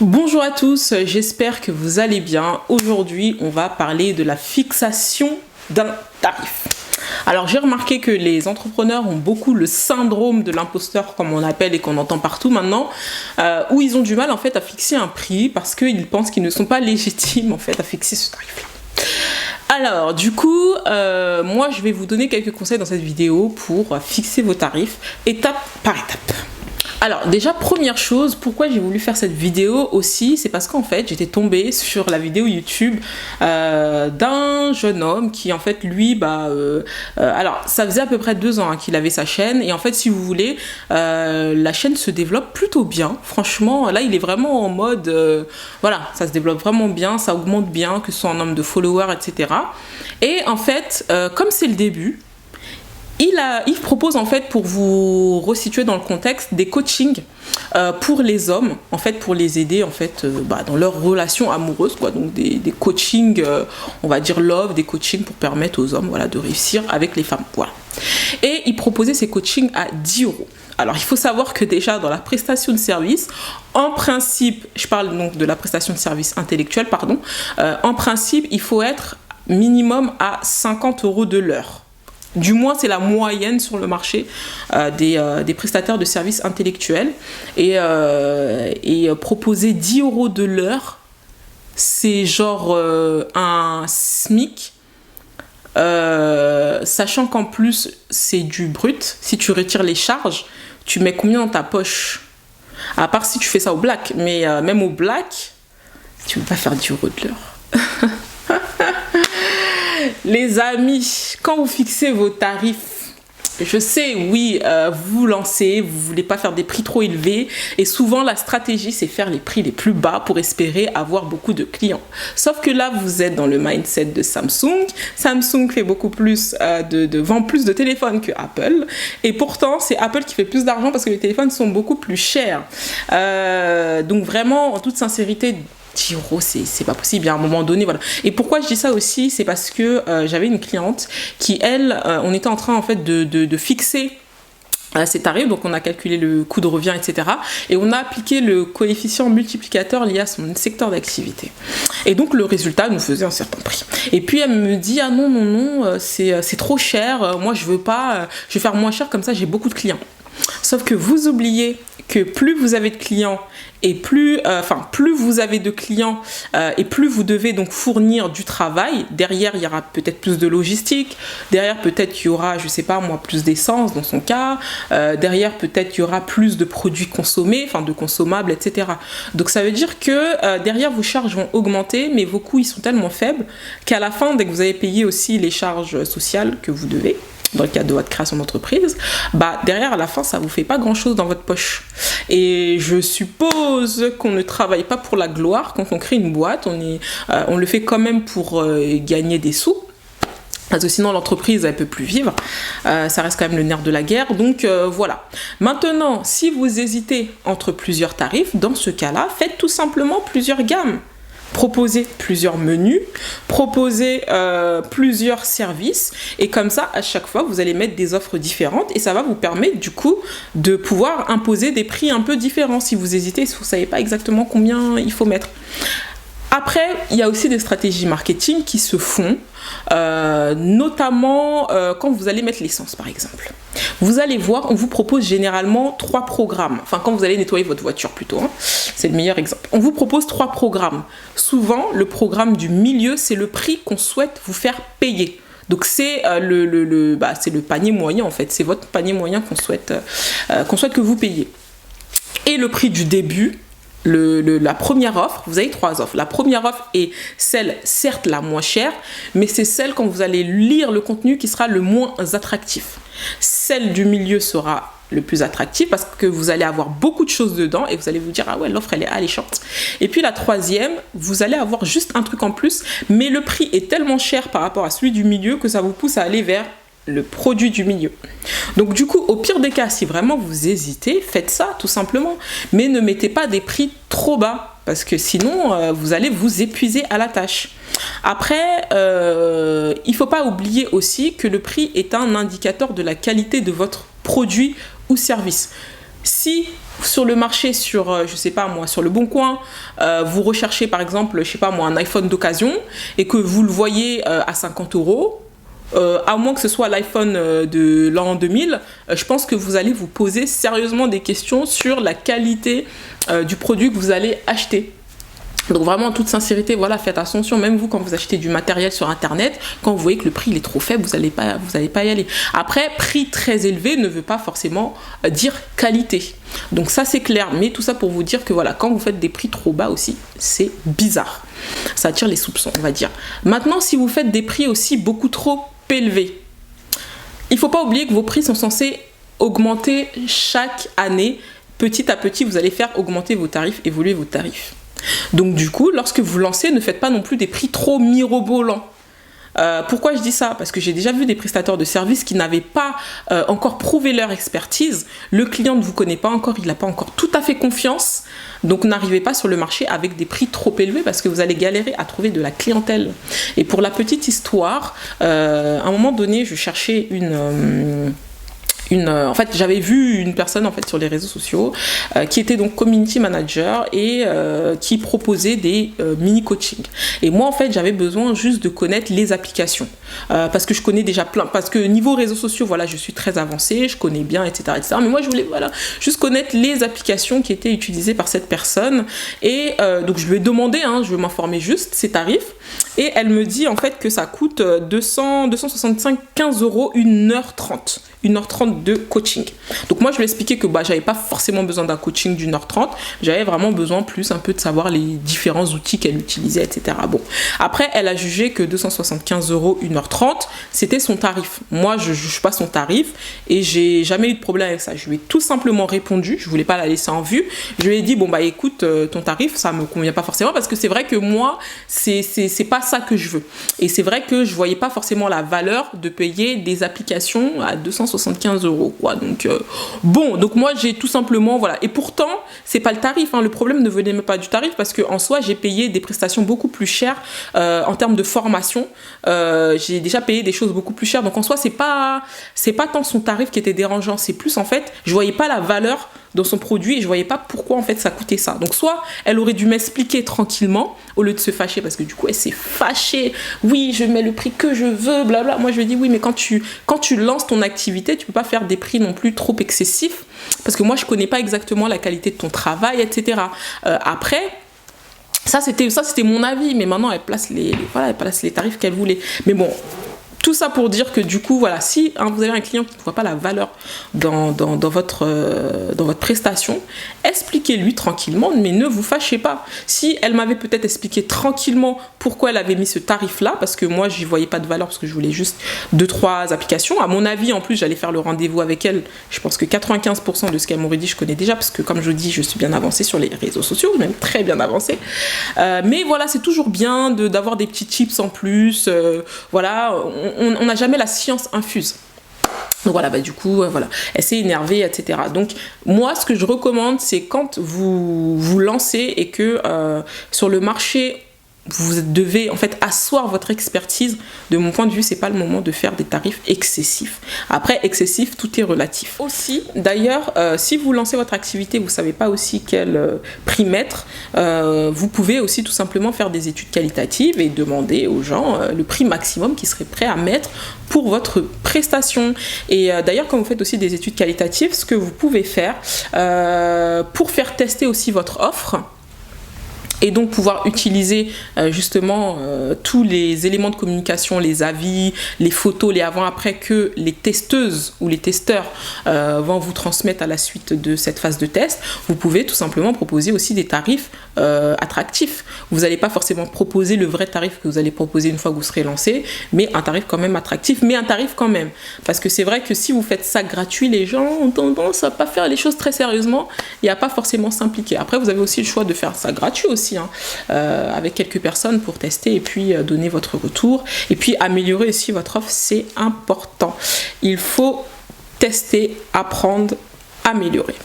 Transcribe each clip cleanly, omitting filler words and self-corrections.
Bonjour à tous, j'espère que vous allez bien. Aujourd'hui, on va parler de la fixation d'un tarif. Alors, j'ai remarqué que les entrepreneurs ont beaucoup le syndrome de l'imposteur, comme on appelle et qu'on entend partout maintenant, où ils ont du mal en fait à fixer un prix parce qu'ils pensent qu'ils ne sont pas légitimes en fait à fixer ce tarif-là. Alors, du coup, moi, je vais vous donner quelques conseils dans cette vidéo pour fixer vos tarifs étape par étape. Alors déjà, première chose, pourquoi j'ai voulu faire cette vidéo aussi, c'est parce qu'en fait j'étais tombée sur la vidéo YouTube d'un jeune homme qui en fait lui, alors ça faisait à peu près 2 ans qu'il avait sa chaîne et en fait si vous voulez, la chaîne se développe plutôt bien, franchement là il est vraiment en mode, voilà, ça se développe vraiment bien, ça augmente bien, que ce soit en nombre de followers, etc. Et en fait, comme c'est le début, il propose en fait, pour vous resituer dans le contexte, des coachings pour les hommes, en fait pour les aider en fait dans leur relation amoureuse, quoi. Donc des coachings, on va dire love, des coachings pour permettre aux hommes, voilà, de réussir avec les femmes, voilà. Et il proposait ces coachings à 10 euros. Alors il faut savoir que déjà dans la prestation de service, en principe, je parle donc de la prestation de service intellectuelle, pardon, en principe il faut être minimum à 50 euros de l'heure. Du moins, c'est la moyenne sur le marché des prestataires de services intellectuels. Et proposer 10 euros de l'heure, c'est genre un SMIC. Sachant qu'en plus, c'est du brut. Si tu retires les charges, tu mets combien dans ta poche? À part si tu fais ça au black. Mais même au black, tu ne peux pas faire 10 euros de l'heure. Les amis, quand vous fixez vos tarifs, je sais, oui, vous vous lancez, vous ne voulez pas faire des prix trop élevés et souvent la stratégie c'est faire les prix les plus bas pour espérer avoir beaucoup de clients. Sauf que là vous êtes dans le mindset de Samsung. Samsung fait beaucoup plus vend plus de téléphones que Apple et pourtant c'est Apple qui fait plus d'argent parce que les téléphones sont beaucoup plus chers. Donc vraiment, en toute sincérité, 10 euros, c'est pas possible, à un moment donné, voilà. Et pourquoi je dis ça aussi, c'est parce que j'avais une cliente qui, elle, on était en train en fait de fixer ses tarifs, donc on a calculé le coût de revient, etc. Et on a appliqué le coefficient multiplicateur lié à son secteur d'activité. Et donc le résultat nous faisait un certain prix. Et puis elle me dit, ah non, c'est trop cher, moi je veux pas, je vais faire moins cher, comme ça j'ai beaucoup de clients. Sauf que vous oubliez que plus vous avez de clients et plus vous avez de clients et plus vous devez donc fournir du travail. Derrière, il y aura peut-être plus de logistique. Derrière, peut-être qu'il y aura, je sais pas moi, plus d'essence dans son cas. Derrière, peut-être qu'il y aura plus de produits consommés, enfin de consommables, etc. Donc ça veut dire que derrière, vos charges vont augmenter, mais vos coûts ils sont tellement faibles qu'à la fin, dès que vous avez payé aussi les charges sociales que vous devez, dans le cadre de votre création d'entreprise, derrière à la fin ça vous fait pas grand chose dans votre poche. Et je suppose qu'on ne travaille pas pour la gloire quand on crée une boîte, on le fait quand même pour gagner des sous. Parce que sinon l'entreprise elle peut plus vivre, ça reste quand même le nerf de la guerre, donc voilà. Maintenant, si vous hésitez entre plusieurs tarifs, dans ce cas-là, faites tout simplement plusieurs gammes. Proposez plusieurs menus, proposez plusieurs services et comme ça à chaque fois vous allez mettre des offres différentes et ça va vous permettre du coup de pouvoir imposer des prix un peu différents si vous hésitez, si vous ne savez pas exactement combien il faut mettre. Après, il y a aussi des stratégies marketing qui se font, notamment quand vous allez mettre l'essence par exemple. Vous allez voir, on vous propose généralement 3 programmes. Enfin, quand vous allez nettoyer votre voiture plutôt, hein, c'est le meilleur exemple. On vous propose 3 programmes. Souvent, le programme du milieu, c'est le prix qu'on souhaite vous faire payer. Donc c'est le panier moyen en fait. C'est votre panier moyen qu'on souhaite que vous payiez. Et le prix du début, la première offre, vous avez 3 offres. La première offre est celle, certes la moins chère, mais c'est celle quand vous allez lire le contenu qui sera le moins attractif. Celle du milieu sera le plus attractif parce que vous allez avoir beaucoup de choses dedans et vous allez vous dire ah ouais, l'offre elle est alléchante. Et puis la troisième, vous allez avoir juste un truc en plus, mais le prix est tellement cher par rapport à celui du milieu que ça vous pousse à aller vers le produit du milieu. Donc du coup, au pire des cas, si vraiment vous hésitez, faites ça tout simplement, mais ne mettez pas des prix trop bas parce que sinon vous allez vous épuiser à la tâche. Après, il ne faut pas oublier aussi que le prix est un indicateur de la qualité de votre produit ou service. Si sur le marché, je sais pas moi, sur le Bon Coin, vous recherchez par exemple, je sais pas moi, un iPhone d'occasion et que vous le voyez à 50 €, à moins que ce soit l'iPhone de l'an 2000, je pense que vous allez vous poser sérieusement des questions sur la qualité du produit que vous allez acheter. Donc vraiment en toute sincérité, voilà, faites attention, même vous quand vous achetez du matériel sur internet, quand vous voyez que le prix il est trop faible, vous allez pas y aller. Après, prix très élevé ne veut pas forcément dire qualité. Donc ça c'est clair, mais tout ça pour vous dire que voilà, quand vous faites des prix trop bas aussi, c'est bizarre. Ça attire les soupçons, on va dire. Maintenant, si vous faites des prix aussi beaucoup trop élevés, il faut pas oublier que vos prix sont censés augmenter chaque année. Petit à petit, vous allez faire augmenter vos tarifs, évoluer vos tarifs. Donc du coup, lorsque vous lancez, ne faites pas non plus des prix trop mirobolants. Pourquoi je dis ça? Parce que j'ai déjà vu des prestataires de services qui n'avaient pas encore prouvé leur expertise. Le client ne vous connaît pas encore, il n'a pas encore tout à fait confiance. Donc n'arrivez pas sur le marché avec des prix trop élevés parce que vous allez galérer à trouver de la clientèle. Et pour la petite histoire, à un moment donné, je cherchais en fait, j'avais vu une personne en fait sur les réseaux sociaux qui était donc community manager et qui proposait des mini coachings. Et moi en fait, j'avais besoin juste de connaître les applications parce que je connais déjà plein. Parce que niveau réseaux sociaux, voilà, je suis très avancée, je connais bien, etc., etc. Mais moi, je voulais voilà juste connaître les applications qui étaient utilisées par cette personne. Et donc je lui ai demandé, je vais m'informer juste ses tarifs. Et elle me dit en fait que ça coûte 265 15 € 1h30. 1h30 de coaching. Donc moi je lui ai expliqué que j'avais pas forcément besoin d'un coaching d'1h30, j'avais vraiment besoin plus un peu de savoir les différents outils qu'elle utilisait, etc. Bon, après elle a jugé que 275 € 1h30 c'était son tarif. Moi je juge pas son tarif et j'ai jamais eu de problème avec ça. Je lui ai tout simplement répondu, je voulais pas la laisser en vue. Je lui ai dit écoute, ton tarif ça me convient pas forcément parce que c'est vrai que moi c'est pas ça que je veux. Et c'est vrai que je voyais pas forcément la valeur de payer des applications à 275 € quoi. Donc donc moi j'ai tout simplement voilà, et pourtant c'est pas le tarif, le problème ne venait même pas du tarif parce que en soi j'ai payé des prestations beaucoup plus chères en termes de formation. J'ai déjà payé des choses beaucoup plus chères, donc en soi c'est pas tant son tarif qui était dérangeant, c'est plus en fait je voyais pas la valeur dans son produit et je voyais pas pourquoi en fait ça coûtait ça. Donc soit elle aurait dû m'expliquer tranquillement au lieu de se fâcher parce que du coup elle s'est fâchée. Oui, je mets le prix que je veux, blabla. Moi je lui dis oui, mais quand tu lances ton activité, tu peux pas faire des prix non plus trop excessifs parce que moi je connais pas exactement la qualité de ton travail, etc. Après ça c'était mon avis, mais maintenant elle place les tarifs qu'elle voulait. Mais bon, tout ça pour dire que du coup, voilà, si vous avez un client qui ne voit pas la valeur dans votre prestation, expliquez-lui tranquillement, mais ne vous fâchez pas. Si elle m'avait peut-être expliqué tranquillement pourquoi elle avait mis ce tarif-là, parce que moi, j'y voyais pas de valeur, parce que je voulais juste 2-3 applications. À mon avis, en plus, j'allais faire le rendez-vous avec elle. Je pense que 95% de ce qu'elle m'aurait dit, je connais déjà, parce que comme je dis, je suis bien avancée sur les réseaux sociaux, même très bien avancée. Mais voilà, c'est toujours bien d'avoir des petits tips en plus. Voilà, on n'a jamais la science infuse. Donc voilà, du coup, voilà, elle s'est énervée, etc. Donc moi, ce que je recommande, c'est quand vous vous lancez et que sur le marché, vous devez en fait asseoir votre expertise. De mon point de vue, c'est pas le moment de faire des tarifs excessifs. Après, excessif, tout est relatif. Aussi, d'ailleurs, si vous lancez votre activité, vous savez pas aussi quel prix mettre, vous pouvez aussi tout simplement faire des études qualitatives et demander aux gens le prix maximum qu'ils seraient prêts à mettre pour votre prestation. Et d'ailleurs, quand vous faites aussi des études qualitatives, ce que vous pouvez faire pour faire tester aussi votre offre, et donc pouvoir utiliser justement tous les éléments de communication, les avis, les photos, les avant-après que les testeuses ou les testeurs vont vous transmettre à la suite de cette phase de test. Vous pouvez tout simplement proposer aussi des tarifs attractifs. Vous n'allez pas forcément proposer le vrai tarif que vous allez proposer une fois que vous serez lancé, mais un tarif quand même attractif, mais un tarif quand même. Parce que c'est vrai que si vous faites ça gratuit, les gens ont tendance à pas faire les choses très sérieusement et à pas forcément s'impliquer. Après, vous avez aussi le choix de faire ça gratuit aussi, avec quelques personnes pour tester et puis donner votre retour et puis améliorer aussi votre offre, c'est important. Il faut tester, apprendre, améliorer.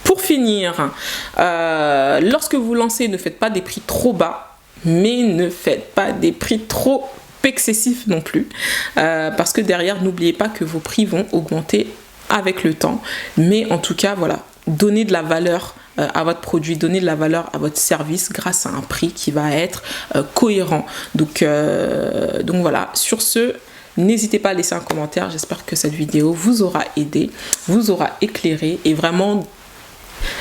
Pour finir, lorsque vous lancez, ne faites pas des prix trop bas, mais ne faites pas des prix trop excessifs non plus, parce que derrière, n'oubliez pas que vos prix vont augmenter avec le temps. Mais en tout cas, voilà, donnez de la valeur à votre produit, donnez de la valeur à votre service grâce à un prix qui va être cohérent. Donc voilà, sur ce, n'hésitez pas à laisser un commentaire. J'espère que cette vidéo vous aura aidé, vous aura éclairé, et vraiment,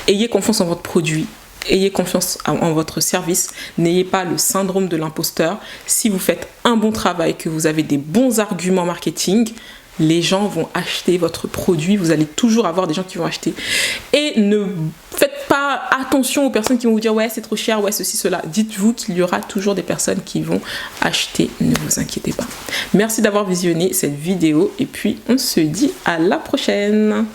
ayez confiance en votre produit. Ayez confiance en votre service. N'ayez pas le syndrome de l'imposteur. Si vous faites un bon travail, que vous avez des bons arguments marketing, les gens vont acheter votre produit. Vous allez toujours avoir des gens qui vont acheter. Et ne faites pas attention aux personnes qui vont vous dire « ouais, c'est trop cher, ouais, ceci, cela ». Dites-vous qu'il y aura toujours des personnes qui vont acheter. Ne vous inquiétez pas. Merci d'avoir visionné cette vidéo et puis on se dit à la prochaine.